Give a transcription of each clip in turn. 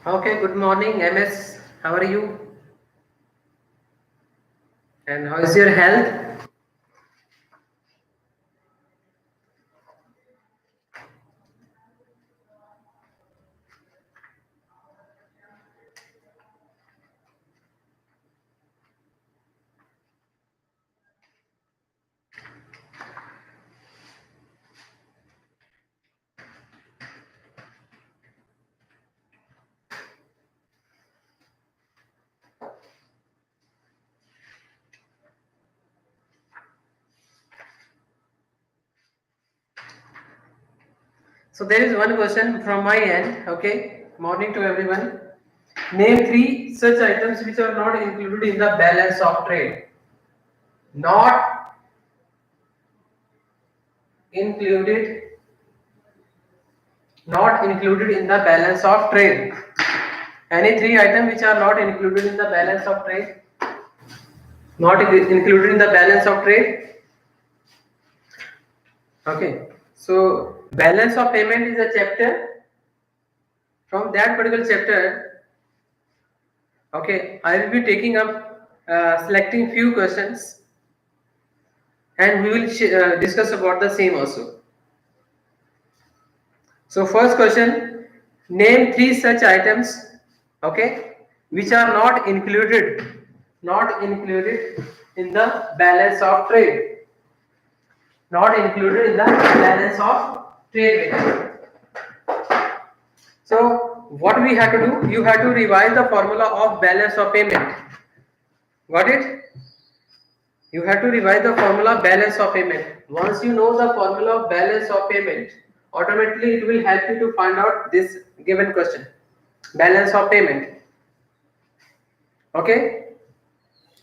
Okay, good morning, MS. How are you? And how is your health? So there is one question from my end. Okay, morning to everyone. Name three such items which are not included in the balance of trade. Not included, not included in the balance of trade. Any three items which are not included in the balance of trade? Not included in the balance of trade. Okay. So balance of payment is a chapter. From that particular chapter, okay, I will be taking up selecting few questions, and we will discuss about the same also. So first question: name three such items, okay, which are not included in the balance of trade, not included in the balance of trade. So what we have to do? You have to revise the formula of balance of payment. Got it? You have to revise the formula balance of payment. Once you know the formula of balance of payment, automatically it will help you to find out this given question. Balance of payment. Okay.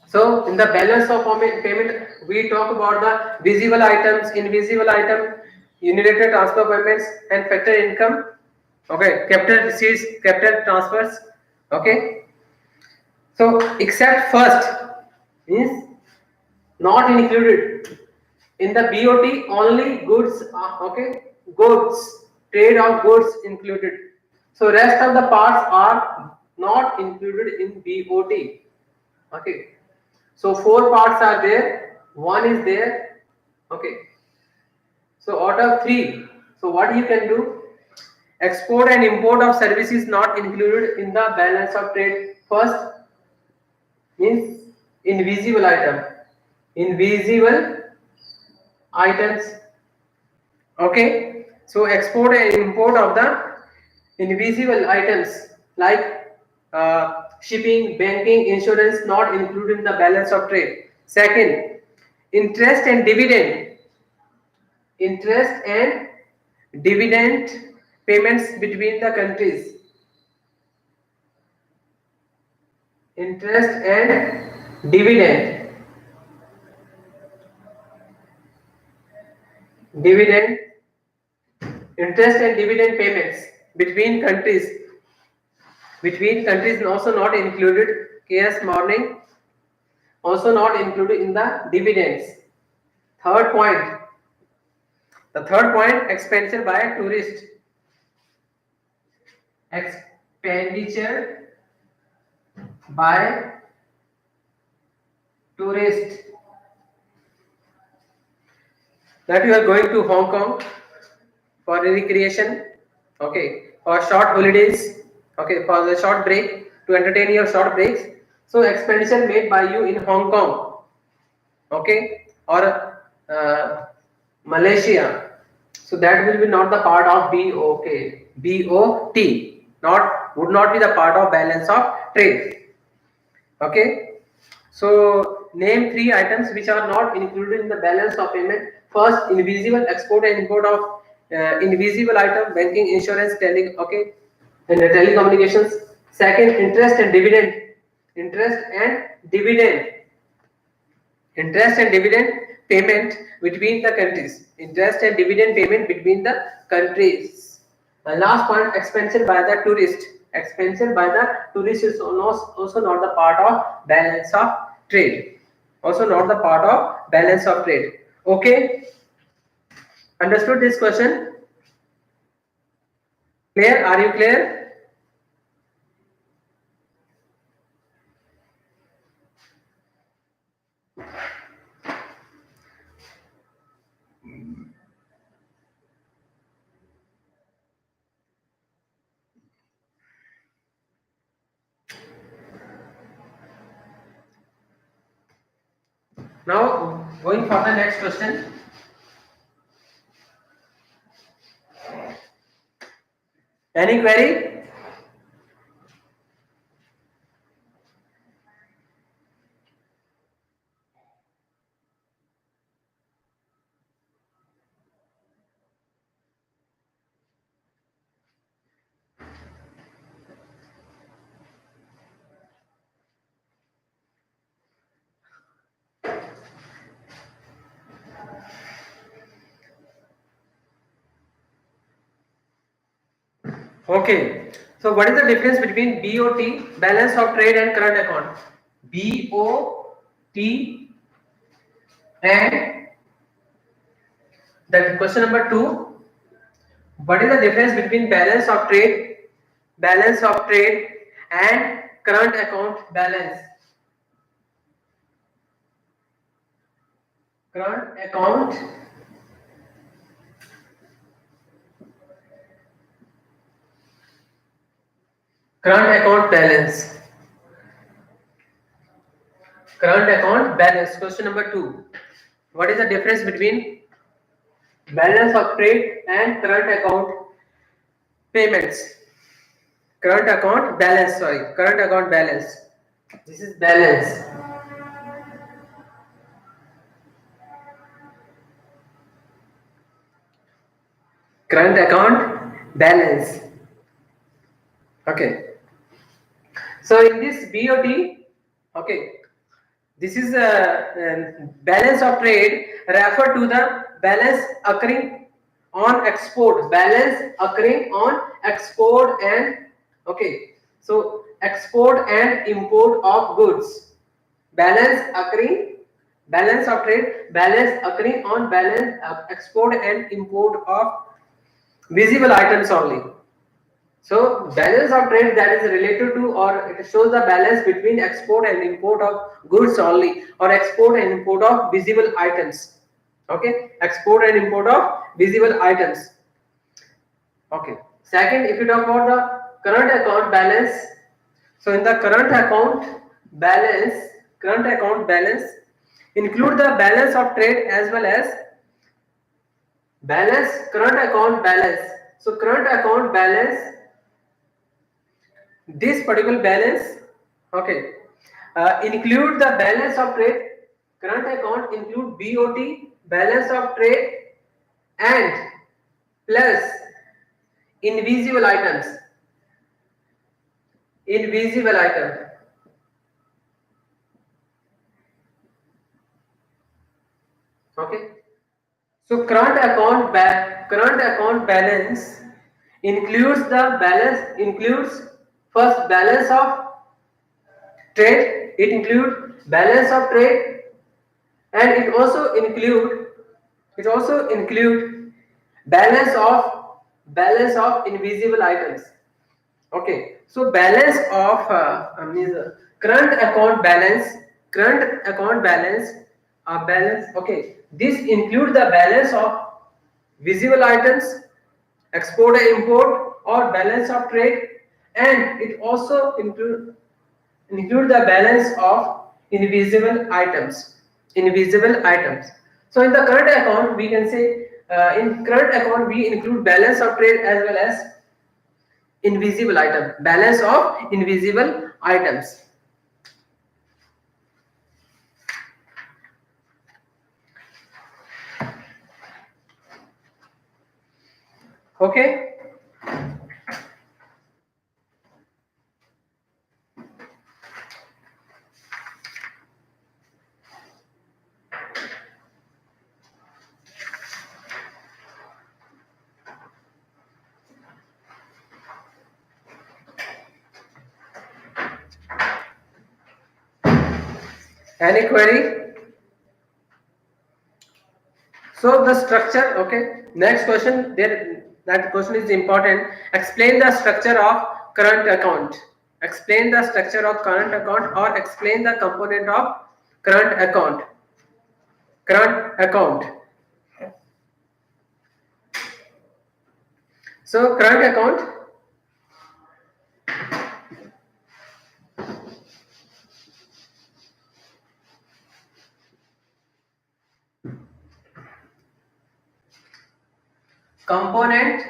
So in the balance of payment, we talk about the visible items, invisible item, unirated transfer payments, and factor income. Okay. Capital receipts, capital transfers. Okay. So except first means not included in the BOT, only goods, okay, goods, trade of goods included. So rest of the parts are not included in BOT. Okay. So four parts are there. One is there. Okay. So out of three, so what you can do? Export and import of services not included in the balance of trade. First means invisible item. Invisible items. Okay, so export and import of the invisible items like shipping, banking, insurance not included in the balance of trade. Second, interest and dividend, interest and dividend payments between the countries, interest and dividend, interest and dividend payments between countries also not included. KS morning also not included in the dividends. Third point, the third point, expenditure by tourist, expenditure by tourist, that you are going to Hong Kong for recreation, okay, for short holidays, okay, for the short break, to entertain your short breaks. So expenditure made by you in Hong Kong, okay, or Malaysia, so that will be not the part of BOT, not would not be the part of balance of trade. Okay, so name three items which are not included in the balance of payment. First, invisible, export and import of invisible item, banking, insurance, okay, and telecommunications. Second, interest and dividend, interest and dividend payment between the countries, interest and dividend payment between the countries. And last point, expenditure by the tourist, expenditure by the tourist is also not the part of balance of trade, also not the part of balance of trade. Okay, understood this question? Clear? Are you clear? Now going for the next question. Any query? Okay. So what is the difference between BOT, balance of trade, and current account? BOT and that question number 2. What is the difference between balance of trade, and current account balance? Current account balance. Current account balance. Question number 2. What is the difference between balance of trade and current account payments? Current account balance. Sorry, current account balance. This is balance. Current account balance. Okay. So in this BOT, okay, this is a balance of trade refer to the balance occurring on export. Balance occurring on export and okay. So export and import of goods. Balance of trade. Balance occurring on balance export and import of visible items only. So balance of trade that is related to or it shows the balance between export and import of goods only or export and import of visible items. Okay, export and import of visible items. Okay. Second, if you talk about the current account balance, so in the current account balance include the balance of trade as well as current account balance. So current account balance, this particular balance, okay, include the balance of trade. Current account include BOT, balance of trade, and plus invisible items. Invisible item. Okay. So current account balance includes first balance of trade. It includes balance of trade, and it also include balance of invisible items. Okay, so balance of means current account balance. Okay, this include the balance of visible items, export and import, or balance of trade, and it also include the balance of invisible items. So in the current account, we can say in current account we include balance of trade as well as invisible item. Balance of invisible items. Okay. Any query? So the structure, okay. Next question, that question is important. Explain the structure of current account. Explain the structure of current account or explain the component of current account. Current account. So current account. component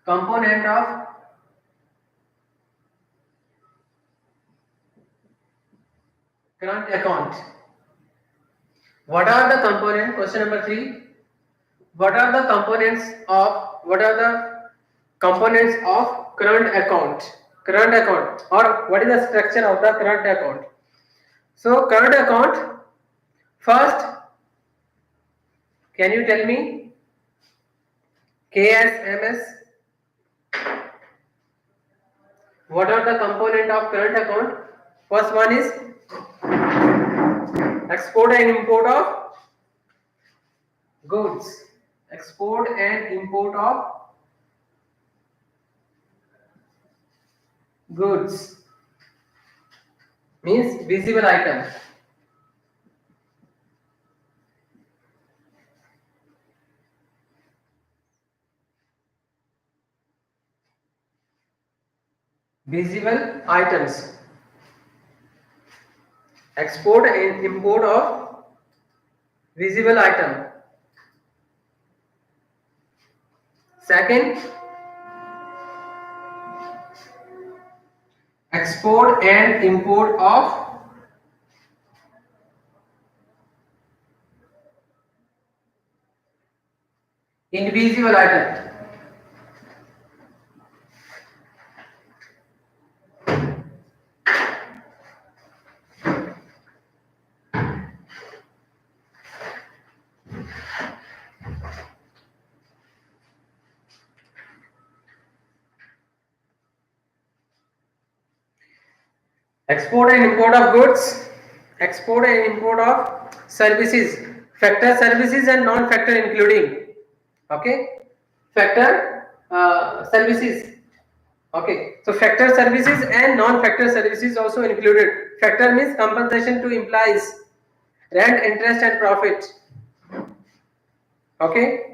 of current account. What are the component? Question number 3. What are the components of current account? Current account, or what is the structure of the current account? So current account, first, can you tell me KSMS? What are the component of current account? First one is export and import of goods. Export and import of goods means visible item. Visible items. Export and import of visible item. Second, export and import of invisible item. Export and import of goods, export and import of services, factor services and non-factor including. Okay, factor services. Okay, so factor services and non-factor services also included. Factor means compensation to employees, rent, interest and profit. Okay.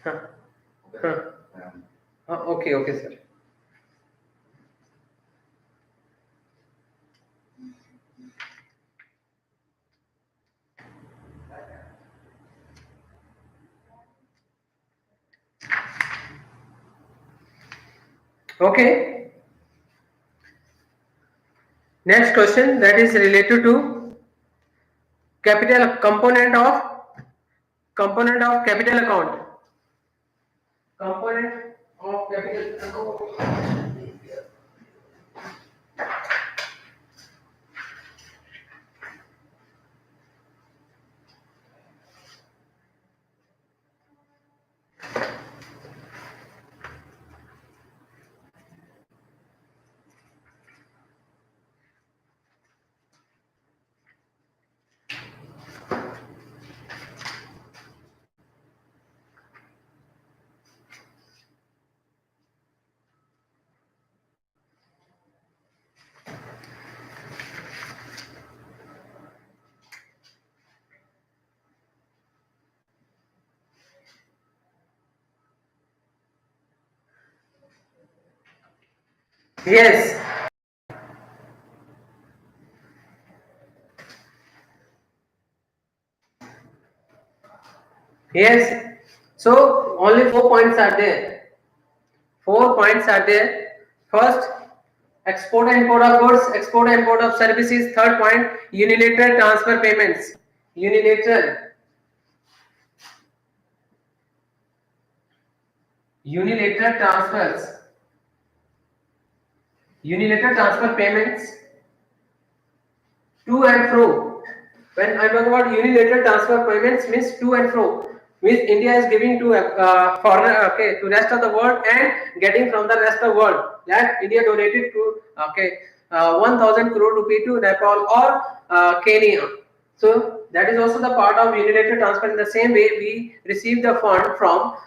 Huh. Huh. Okay, sir. Okay. Next question, that is related to capital component of capital account. Component of capital account. Yes. Yes. So only 4 points are there. 4 points are there. First, export and import of goods, export and import of services. Third point, unilateral transfer payments. Unilateral transfers. Unilateral transfer payments to and fro. When I talk about unilateral transfer payments, means to and fro. Means India is giving to foreigner, okay, to rest of the world and getting from the rest of the world. That India donated to 1,000 crore rupee to Nepal or Kenya. So that is also the part of unilateral transfer. In the same way, we receive the fund from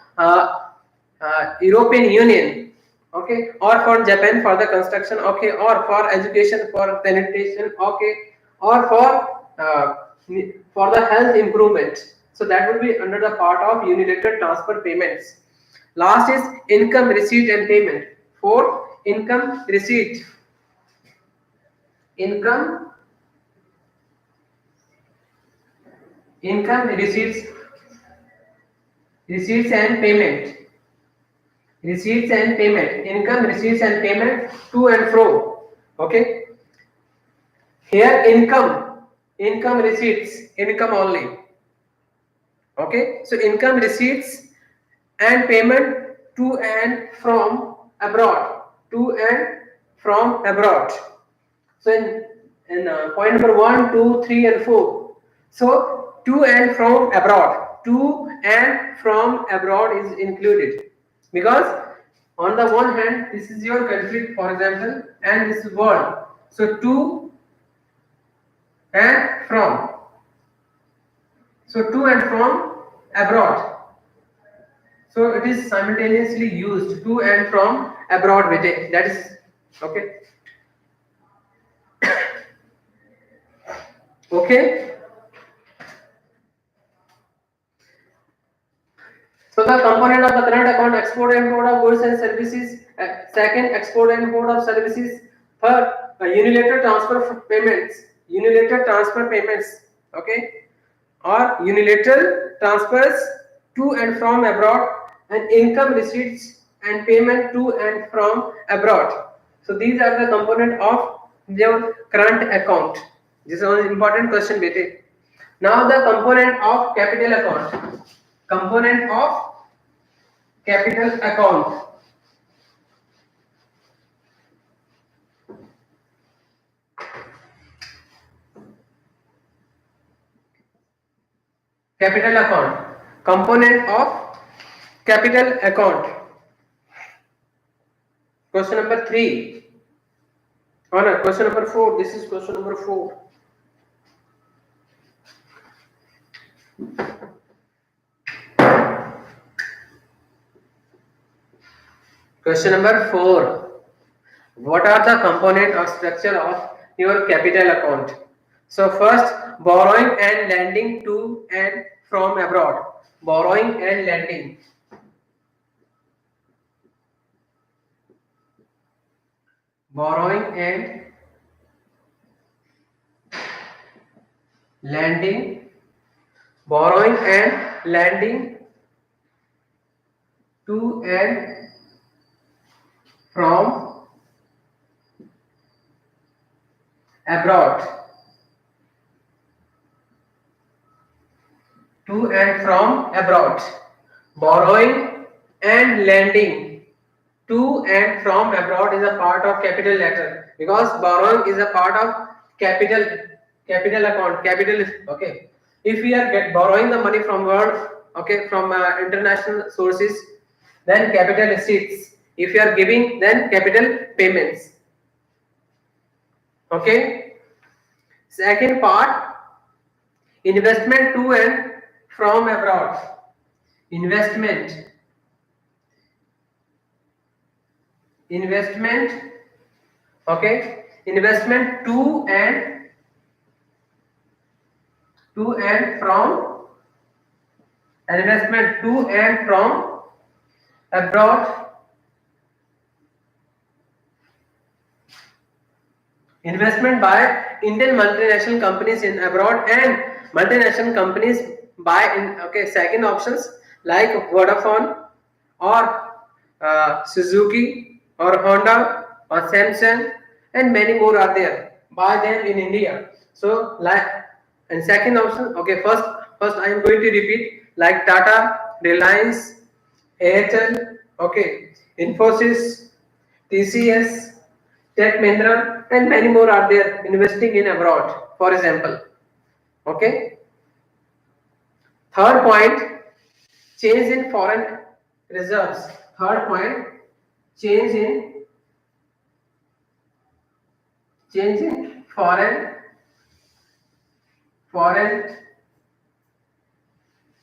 European Union, okay, or for Japan for the construction, okay, or for education, for sanitation, okay, or for the health improvement. So that will be under the part of unilateral transfer payments. Last is income receipt and payment. Fourth, income receipt. Income receipts, receipts and payment. Receipts and payment. Income, receipts and payment to and fro. Okay. Here income receipts, income only. Okay. So income receipts and payment to and from abroad. To and from abroad. So in point number 1, 2, 3, and 4. So to and from abroad. To and from abroad is included, because on the one hand this is your country, for example, and this is world. So to and from. So to and from abroad. So it is simultaneously used, to and from abroad with it. That is okay. Okay. So the component of the current account: export and import of goods and services. Second, export and import of services. Third, unilateral transfer of payments. Unilateral transfer payments. Okay, or unilateral transfers to and from abroad, and income receipts and payment to and from abroad. So these are the component of your current account. This is an important question, bete. Now the component of capital account. Component of capital account. Capital account. Component of capital account. Question number 3. Oh no, question number 4. This is question number 4. Question number 4. What are the component or structure of your capital account? So first, borrowing and lending to and from abroad. Borrowing and lending. Borrowing and lending. Borrowing and lending to and from abroad. To and from abroad. Borrowing and lending to and from abroad is a part of capital letter, because borrowing is a part of capital account. Capital is okay. If we are borrowing the money from world, okay, from international sources, then capital receipts. If you are giving, then capital payments. Okay. Second part, investment to and from abroad. Investment okay, investment to and from, investment to and from abroad. Investment by Indian multinational companies in abroad, and multinational companies by in, okay, second options like Vodafone or Suzuki or Honda or Samsung, and many more are there. Buy them in India. So like, and second option, okay, first I am going to repeat, like Tata, Reliance, Airtel, okay, Infosys, TCS, Tech Mahindra, and many more are there investing in abroad, for example. Okay. Third point, change in foreign reserves. Third point, change in foreign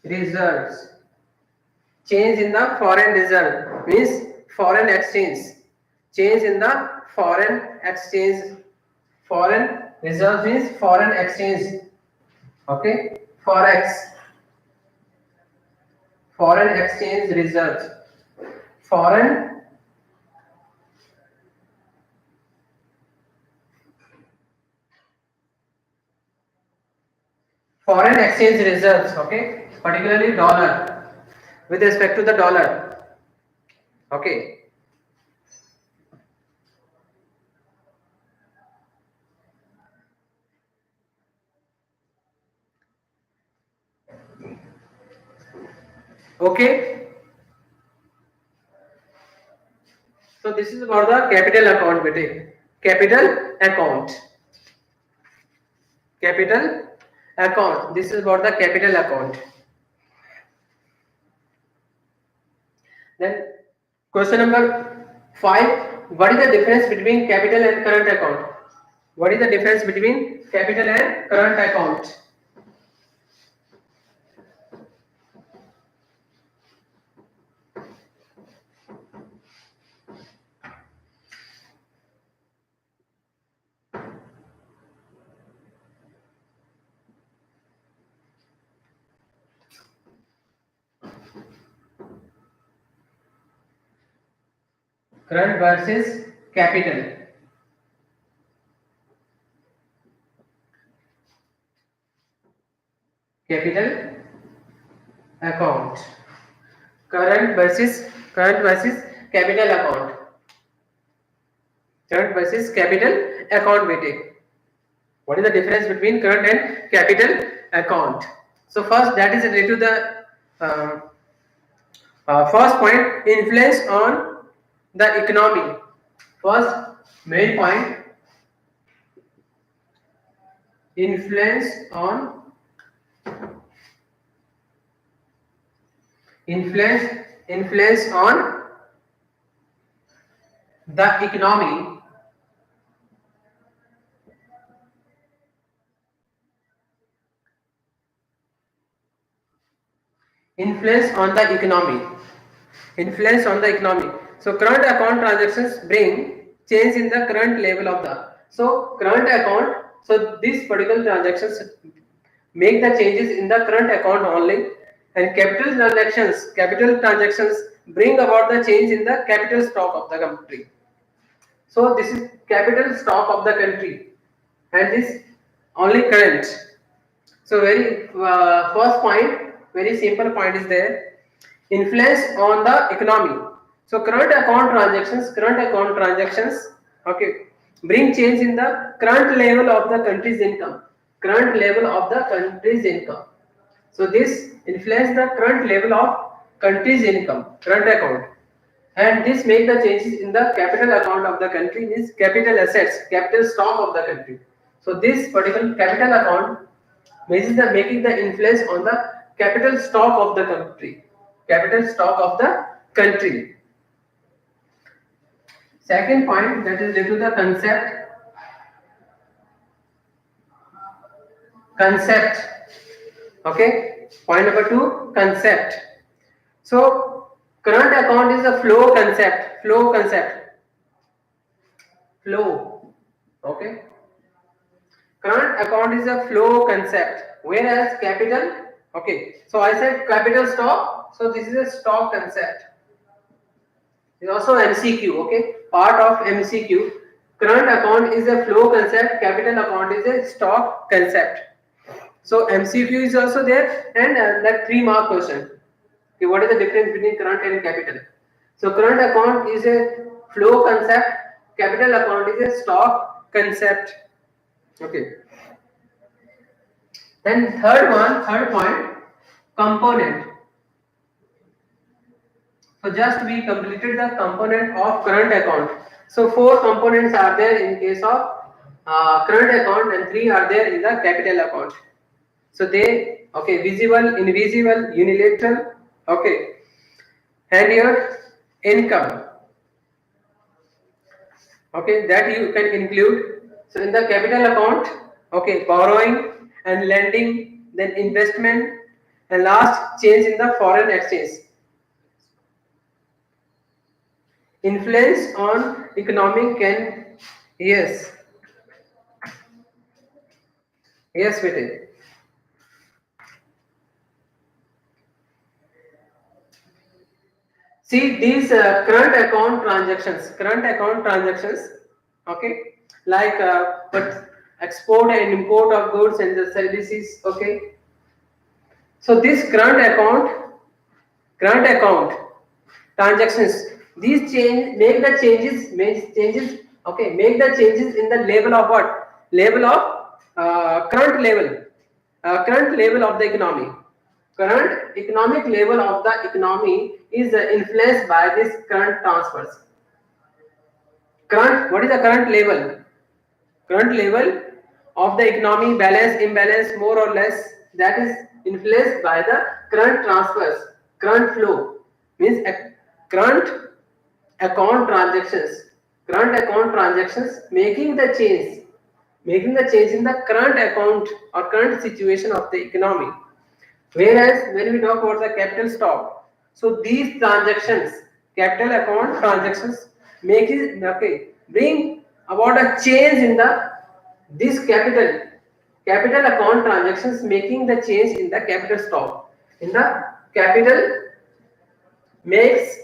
reserves. Change in the foreign reserve means foreign exchange. Change in the foreign exchange. Foreign reserve means foreign exchange. Okay, forex. foreign exchange reserves. Foreign foreign exchange reserves, okay, particularly dollar, with respect to the dollar, okay. Okay, so this is about the capital account, bete. Capital account. Capital account. This is about the capital account. Then question number 5. What is the difference between capital and current account? What is the difference between capital and current account? Current versus capital. Capital account. Current versus capital account. Current versus capital account, bete. What is the difference between current and capital account? So first, that is related to the first point, influence on the economy. First main point, influence on influence on the economy. Influence on the economy. Influence on the economy. So current account transactions bring change in the current level of the. So current account. So these particular transactions make the changes in the current account only, and capital transactions bring about the change in the capital stock of the country. So this is capital stock of the country, and this only current. So very first point, very simple point is there. Influence on the economy. So current account transactions, okay, bring change in the current level of the country's income. Current level of the country's income. So this influence the current level of country's income, current account, and this make the changes in the capital account of the country, means capital assets, capital stock of the country. So this particular capital account means the making the influence on the capital stock of the country, capital stock of the country. Second point, that is related to the concept. Okay, point number 2, concept. So current account is a flow concept. Flow. Okay. Current account is a flow concept, whereas capital. Okay. So I said capital stock. So this is a stock concept. It's also MCQ. Okay. Part of MCQ. Current account is a flow concept. Capital account is a stock concept. So MCQ is also there, and that 3-mark question. Okay, what is the difference between current and capital? So current account is a flow concept, capital account is a stock concept. Okay. Then third point, component. So just we completed the component of current account. So 4 components are there in case of current account, and 3 are there in the capital account. So they, okay, visible, invisible, unilateral, okay, and your income, okay, that you can include. So in the capital account, okay, borrowing and lending, then investment, and last, change in the foreign exchange. Influence on economic can, yes, yes, bete. See these current account transactions, okay, like but export and import of goods and the services, okay. So this current account transactions, these make the changes in the level of what? Level of current level of the economy. Current economic level of the economy is influenced by this current transfers. What is the current level? Current level of the economy, balance, imbalance, more or less, that is influenced by the current transfers, current flow, means current account transactions, making the change in the current account or current situation of the economy. Whereas when we talk about the capital stock, so these transactions, capital account transactions, bring about a change in the this capital account transactions, making the change in the capital stock. In the capital makes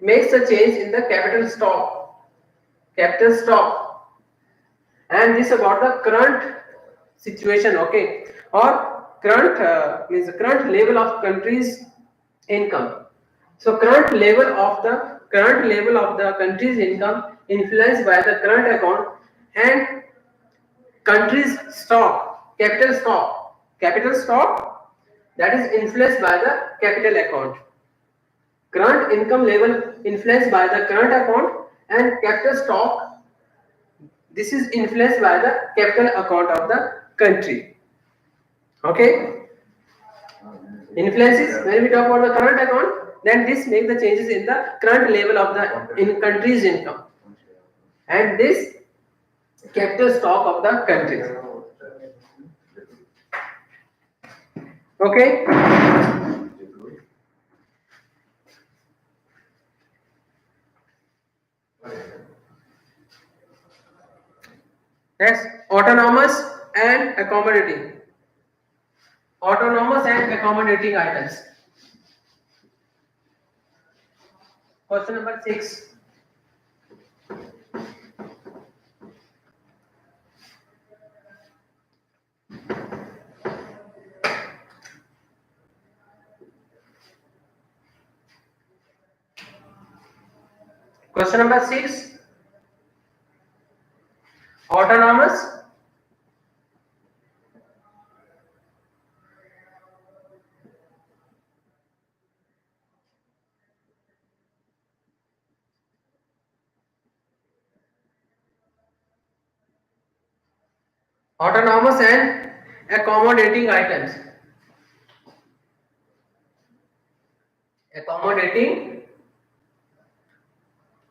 a change in the capital stock, and this about the current situation, okay, or current means the current level of country's income. So current level of the country's income influenced by the current account and country's capital stock, that is influenced by the capital account. Current income level influenced by the current account, and capital stock, this is influenced by the capital account of the country. Okay, influences when we talk about the current account, then this make the changes in the current level of the country's income, and this capital stock of the country. Okay. Next, autonomous and accommodating. Autonomous and accommodating items. Question number 6. Question number 6. Autonomous and accommodating items. Accommodating,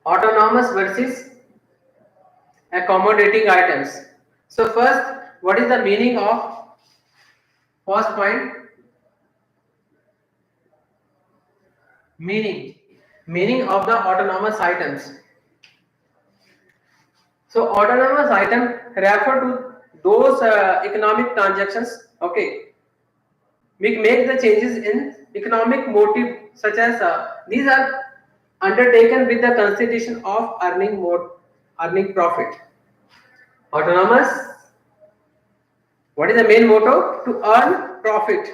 autonomous versus accommodating items. So first, what is the meaning of first point? Meaning of the autonomous items. So autonomous item refer to those economic transactions, okay, make the changes in economic motive, such as these are undertaken with the consideration of earning profit. Autonomous, what is the main motto? To earn profit.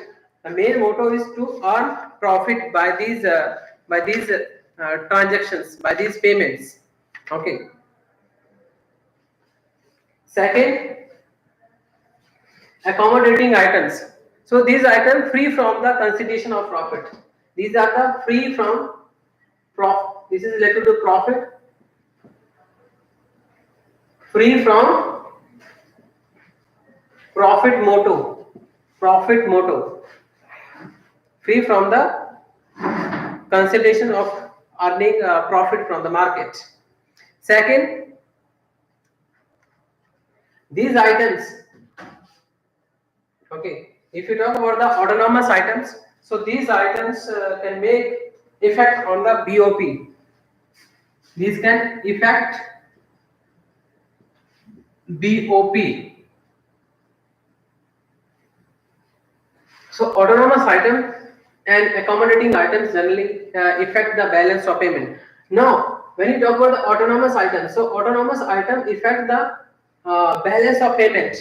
The main motto is to earn profit by these transactions, by these payments. Okay. Second, accommodating items. So these items free from the consideration of profit. These are the free from profit. This is related to profit. Free from profit motto. Free from the consideration of earning profit from the market. Second, these items, okay, if you talk about the autonomous items, so these items can make effect on the BOP. These can affect BOP. So autonomous item and accommodating items generally affect the balance of payment. Now, when you talk about the autonomous items, so autonomous item affect the balance of payment.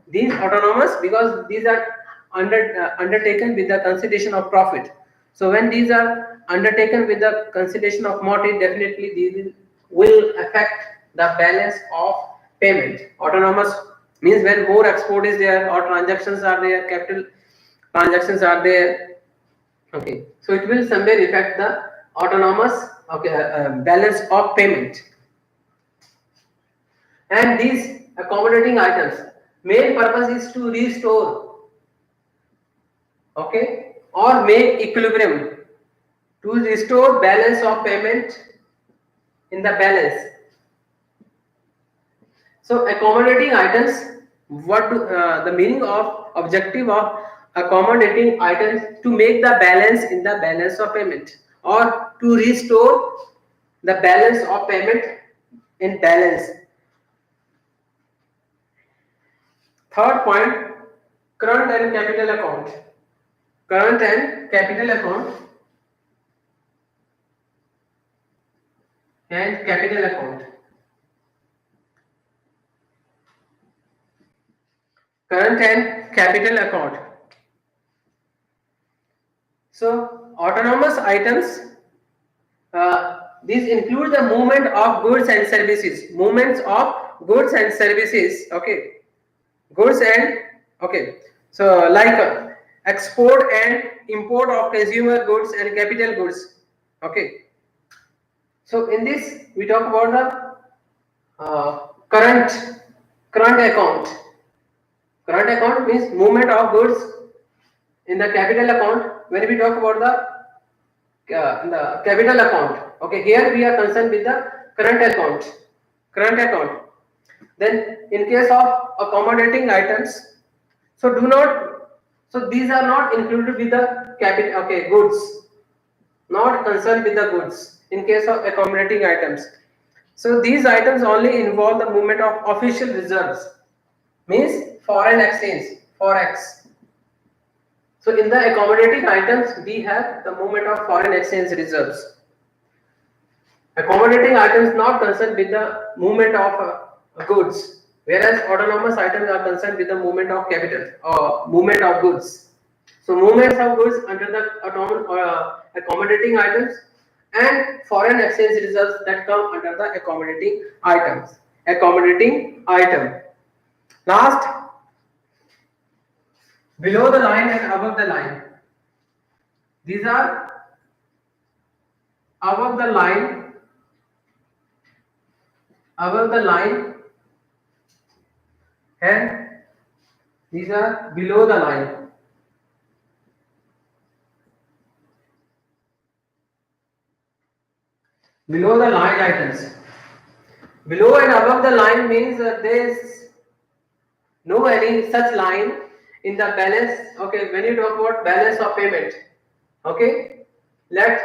These autonomous because these are undertaken with the consideration of profit. So when these are undertaken with the consideration of motive, definitely these will affect the balance of payment. Autonomous means when more export is there or transactions are there, capital transactions are there. Okay, so it will somewhere affect the autonomous balance of payment. And these accommodating items main purpose is to restore, okay, or make equilibrium, to restore balance of payment in the balance. So accommodating items, the meaning of objective of accommodating items to make the balance in the balance of payment or to restore the balance of payment in balance. Third point, current and capital account. Current and capital account and capital account. Current and capital account. So autonomous items, these include the movement of goods and services. Movements of goods and services. Okay, goods and okay. So like export and import of consumer goods and capital goods. Okay. So in this we talk about the current account. Current account means movement of goods in the capital account. When we talk about the capital account, okay, here we are concerned with the current account. Current account. Then in case of accommodating items, so do not. So these are not included with the capital. Okay, goods. Not concerned with the goods in case of accommodating items. So these items only involve the movement of official reserves, means foreign exchange, forex. So in the accommodating items, we have the movement of foreign exchange reserves. Accommodating items not concerned with the movement of goods, whereas autonomous items are concerned with the movement of capital or movement of goods. So movements of goods under the accommodating items and foreign exchange reserves that come under the accommodating items. Accommodating item. Last, below the line and above the line. These are above the line, and these are below the line. Below the line items. Below and above the line means there is no any such line in the balance. Okay, when you talk about balance of payment, okay, let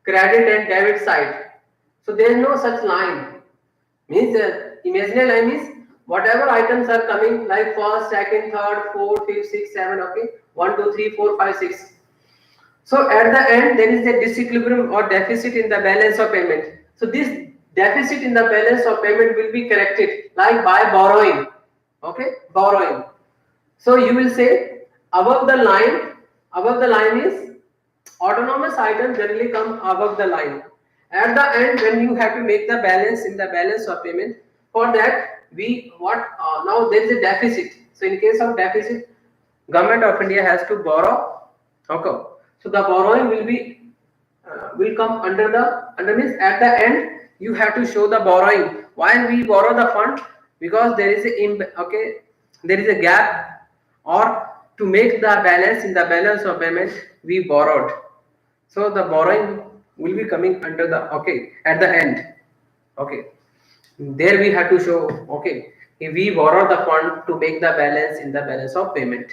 credit and debit side. So there is no such line. Means imaginary line means whatever items are coming like first, second, third, fourth, fifth, sixth, seven. Okay, 1, 2, 3, 4, 5, 6. So at the end there is a disequilibrium or deficit in the balance of payment. So this deficit in the balance of payment will be corrected like by borrowing. Okay, borrowing. So you will say above the line is autonomous items generally come above the line. At the end, when you have to make the balance in the balance of payment, for that we now there is a deficit. So in case of deficit, government of India has to borrow. Okay, so the borrowing will come under means at the end you have to show the borrowing. Why we borrow the fund? Because there is a gap, or to make the balance in the balance of payment we borrowed. So the borrowing will be coming under the at the end. Okay, there we have to show if we borrow the fund to make the balance in the balance of payment.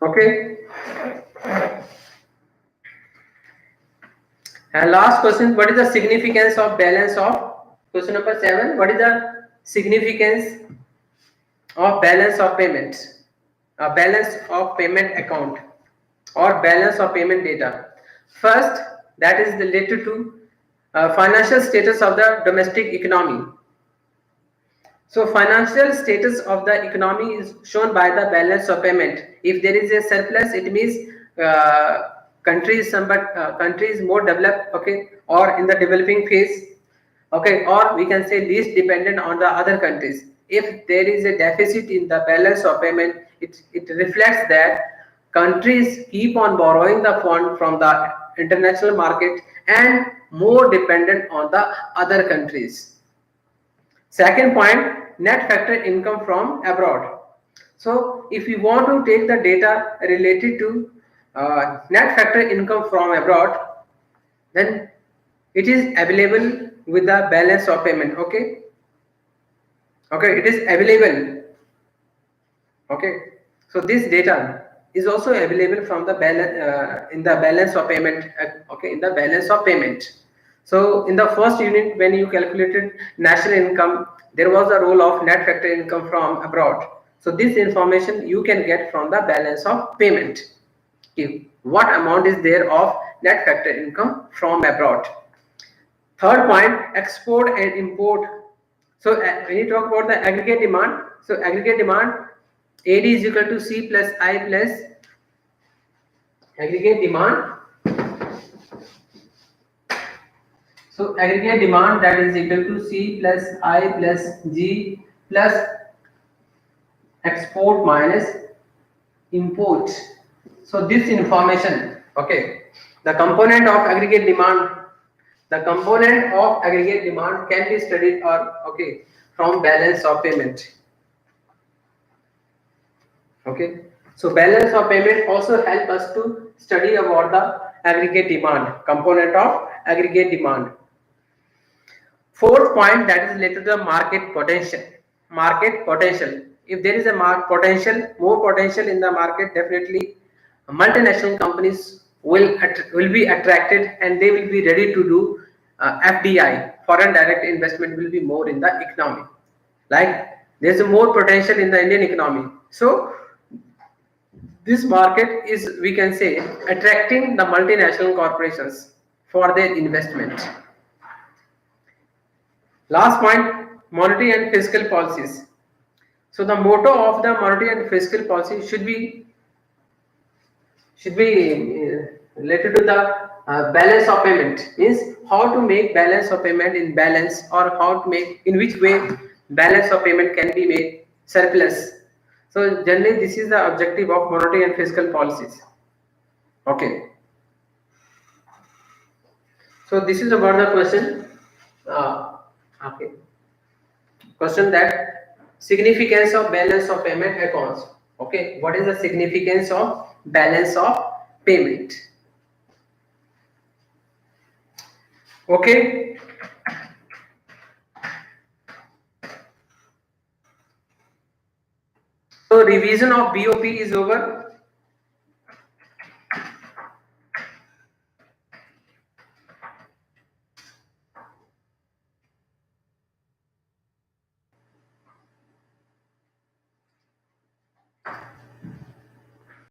Okay. And last question, what is the significance of balance of, question number 7, what is the significance of balance of payment, balance of payment account, or balance of payment data. First, that is related to financial status of the domestic economy. So financial status of the economy is shown by the balance of payment. If there is a surplus, it means country is more developed, okay, or in the developing phase, okay, or we can say least dependent on the other countries. If there is a deficit in the balance of payment, it reflects that countries keep on borrowing the fund from the international market and more dependent on the other countries. Second point, net factor income from abroad. So if you want to take the data related to net factor income from abroad, then it is available with the balance of payment. Okay, okay, it is available. Okay, so this data is also available from the balance in the balance of payment. Okay, in the balance of payment. So in the first unit, when you calculated national income, there was a role of net factor income from abroad. So this information you can get from the balance of payment. Okay. What amount is there of net factor income from abroad? Third point, export and import. So when you talk about the aggregate demand, so aggregate demand, AD is equal to C plus I plus aggregate demand. So aggregate demand, that is equal to C plus I plus G plus export minus import. So this information, okay, the component of aggregate demand, can be studied or okay from balance of payment. Okay, so balance of payment also help us to study about the aggregate demand, component of aggregate demand. Fourth point, that is related to the market potential. Market potential. If there is a more potential in the market, definitely multinational companies will be attracted and they will be ready to do FDI. Foreign direct investment will be more in the economy. Like there is more potential in the Indian economy. So this market is, we can say, attracting the multinational corporations for their investment. Last point, monetary and fiscal policies. So the motto of the monetary and fiscal policy should be related to the balance of payment. Means how to make balance of payment in balance, or how to make, in which way balance of payment can be made surplus. So generally this is the objective of monetary and fiscal policies. Okay. So this is about the question. Okay. Question that significance of balance of payment accounts. Okay, what is the significance of balance of payment? Okay. So revision of BOP is over.